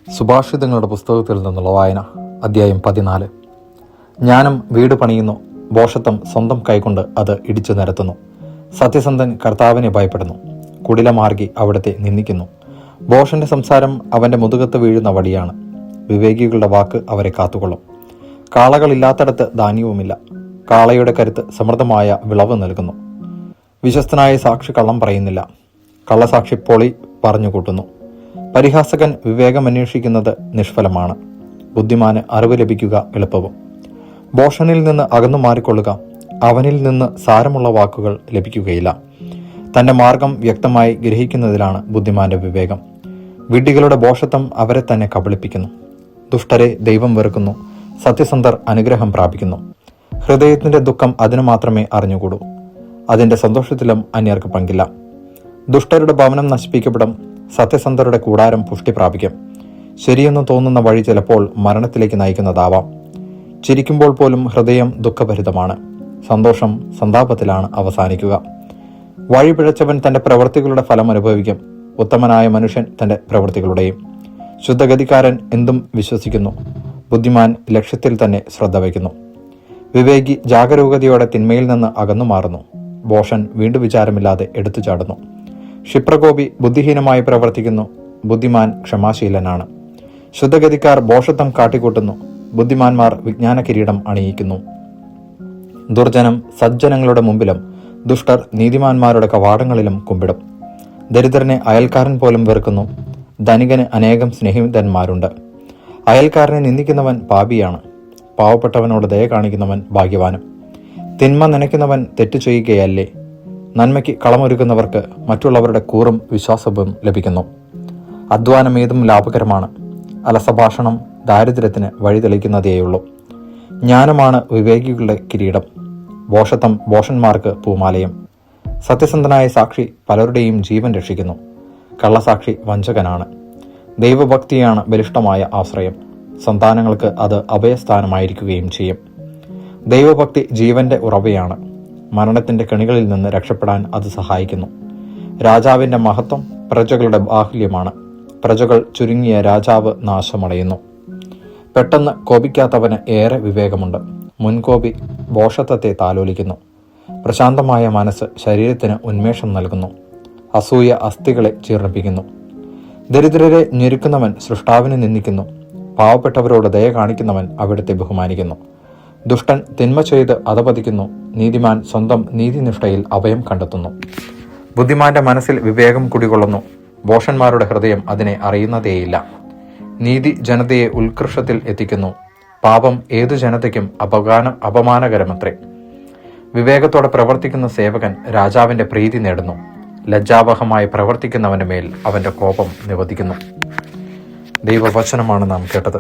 സുഭാഷിതങ്ങളുടെ പുസ്തകത്തിൽ നിന്നുള്ള വായന, അധ്യായം 14. ജ്ഞാനം വീട് പണിയുന്നു, ഭോഷത്വം സ്വന്തം കൈകൊണ്ട് അത് ഇടിച്ചു നിരത്തുന്നു. സത്യസന്ധൻ കർത്താവിനെ ഭയപ്പെടുന്നു, കുടിലമാർഗി അവിടുത്തെ നിന്ദിക്കുന്നു. ഭോഷന്റെ സംസാരം അവന്റെ മുതുകത്ത് വീഴുന്ന വടിയാണ്, വിവേകികളുടെ വാക്ക് അവരെ കാത്തുകൊള്ളും. കാളകളില്ലാത്തടത്ത് ധാന്യവുമില്ല, കാളയുടെ കരുത്ത് സമൃദ്ധമായ വിളവ് നൽകുന്നു. വിശ്വസ്തനായ സാക്ഷി കള്ളം പറയുന്നില്ല, കള്ളസാക്ഷി പൊളി പറഞ്ഞുകൂട്ടുന്നു. പരിഹാസകൻ വിവേകം അന്വേഷിക്കുന്നത് നിഷ്ഫലമാണ്, ബുദ്ധിമാന് അറിവ് ലഭിക്കുക എളുപ്പവും. ഭോഷനിൽ നിന്ന് അകന്നു മാറിക്കൊള്ളുക, അവനിൽ നിന്ന് സാരമുള്ള വാക്കുകൾ ലഭിക്കുകയില്ല. തന്റെ മാർഗം വ്യക്തമായി ഗ്രഹിക്കുന്നതിലാണ് ബുദ്ധിമാന്റെ വിവേകം. വിഡ്ഢികളുടെ ഭോഷത്വം അവരെ തന്നെ കബളിപ്പിക്കുന്നു. ദുഷ്ടരെ ദൈവം വെറുക്കുന്നു, സത്യസന്ധർ അനുഗ്രഹം പ്രാപിക്കുന്നു. ഹൃദയത്തിന്റെ ദുഃഖം അതിനു മാത്രമേ അറിഞ്ഞുകൂടൂ, അതിന്റെ സന്തോഷത്തിലും അന്യർക്ക് പങ്കില്ല. ദുഷ്ടരുടെ ഭവനം നശിപ്പിക്കപ്പെടും, സത്യസന്ധരുടെ കൂടാരം പുഷ്ടി പ്രാപിക്കും. ശരിയെന്ന് തോന്നുന്ന വഴി ചിലപ്പോൾ മരണത്തിലേക്ക് നയിക്കുന്നതാവാം. ചിരിക്കുമ്പോൾ പോലും ഹൃദയം ദുഃഖഭരിതമാണ്, സന്തോഷം സന്താപത്തിലാണ് അവസാനിക്കുക. വഴി പിഴച്ചവൻ തന്റെ പ്രവൃത്തികളുടെ ഫലം അനുഭവിക്കും, ഉത്തമനായ മനുഷ്യൻ തന്റെ പ്രവൃത്തികളുടെയും. ശുദ്ധഗതിക്കാരൻ എന്തും വിശ്വസിക്കുന്നു, ബുദ്ധിമാൻ ലക്ഷ്യത്തിൽ തന്നെ ശ്രദ്ധ വയ്ക്കുന്നു. വിവേകി ജാഗരൂകതയോടെ തിന്മയിൽ നിന്ന് അകന്നു മാറുന്നു, ഭോഷൻ വീണ്ടും വിചാരമില്ലാതെ എടുത്തു ചാടുന്നു. ക്ഷിപ്രകോപി ബുദ്ധിഹീനമായി പ്രവർത്തിക്കുന്നു, ബുദ്ധിമാൻ ക്ഷമാശീലനാണ്. ശുദ്ധഗതിക്കാർ ഭോഷത്വം കാട്ടിക്കൂട്ടുന്നു, ബുദ്ധിമാന്മാർ വിജ്ഞാന കിരീടം അണിയിക്കുന്നു. ദുർജനം സജ്ജനങ്ങളുടെ മുമ്പിലും ദുഷ്ടർ നീതിമാന്മാരുടെ കവാടങ്ങളിലും കുമ്പിടും. ദരിദ്രനെ അയൽക്കാരൻ പോലും വെറുക്കുന്നു, ധനികന് അനേകം സ്നേഹിതന്മാരുണ്ട്. അയൽക്കാരനെ നിന്ദിക്കുന്നവൻ പാപിയാണ്, പാവപ്പെട്ടവനോട് ദയ കാണിക്കുന്നവൻ ഭാഗ്യവാനും. തിന്മ നനയ്ക്കുന്നവൻ തെറ്റു ചെയ്യുകയല്ലേ, നന്മയ്ക്ക് കളമൊരുക്കുന്നവർക്ക് മറ്റുള്ളവരുടെ കൂറും വിശ്വാസവും ലഭിക്കുന്നു. അധ്വാനം ഏതും ലാഭകരമാണ്, അലസഭാഷണം ദാരിദ്ര്യത്തിന് വഴി തെളിക്കുന്നതേയുള്ളൂ. ജ്ഞാനമാണ് വിവേകികളുടെ കിരീടം, ഭോഷത്വം ഭോഷന്മാർക്ക് പൂമാലയം. സത്യസന്ധനായ സാക്ഷി പലരുടെയും ജീവൻ രക്ഷിക്കുന്നു, കള്ളസാക്ഷി വഞ്ചകനാണ്. ദൈവഭക്തിയാണ് ബലിഷ്ഠമായ ആശ്രയം, സന്താനങ്ങൾക്ക് അത് അഭയസ്ഥാനമായിരിക്കുകയും ചെയ്യും. ദൈവഭക്തി ജീവന്റെ ഉറവയാണ്, മരണത്തിന്റെ കെണികളിൽ നിന്ന് രക്ഷപ്പെടാൻ അത് സഹായിക്കുന്നു. രാജാവിന്റെ മഹത്വം പ്രജകളുടെ ബാഹുല്യമാണ്, പ്രജകൾ ചുരുങ്ങിയ രാജാവ് നാശമടയുന്നു. പെട്ടെന്ന് കോപിക്കാത്തവന് ഏറെ വിവേകമുണ്ട്, മുൻകോപി ഭോഷത്വത്തെ താലോലിക്കുന്നു. പ്രശാന്തമായ മനസ്സ് ശരീരത്തിന് ഉന്മേഷം നൽകുന്നു, അസൂയ അസ്ഥികളെ ജീർണിപ്പിക്കുന്നു. ദരിദ്രരെ ഞെരുക്കുന്നവൻ സൃഷ്ടാവിനെ നിന്ദിക്കുന്നു, പാവപ്പെട്ടവരോട് ദയ കാണിക്കുന്നവൻ അവിടുത്തെ ബഹുമാനിക്കുന്നു. ദുഷ്ടൻ തിന്മ ചെയ്ത് അധപതിക്കുന്നു, നീതിമാൻ സ്വന്തം നീതിനിഷ്ഠയിൽ അഭയം കണ്ടെത്തുന്നു. ബുദ്ധിമാന്റെ മനസ്സിൽ വിവേകം കുടികൊള്ളുന്നു, ഭോഷന്മാരുടെ ഹൃദയം അതിനെ അറിയുന്നതേയില്ല. നീതി ജനതയെ ഉത്കർഷത്തിൽ എത്തിക്കുന്നു, പാപം ഏതു ജനതയ്ക്കും അപമാനകരമത്രേ. വിവേകത്തോടെ പ്രവർത്തിക്കുന്ന സേവകൻ രാജാവിന്റെ പ്രീതി നേടുന്നു, ലജ്ജാവഹമായി പ്രവർത്തിക്കുന്നവന്റെ മേൽ അവന്റെ കോപം നിവദിക്കുന്നു. ദൈവവചനമാണ് നാം കേട്ടത്.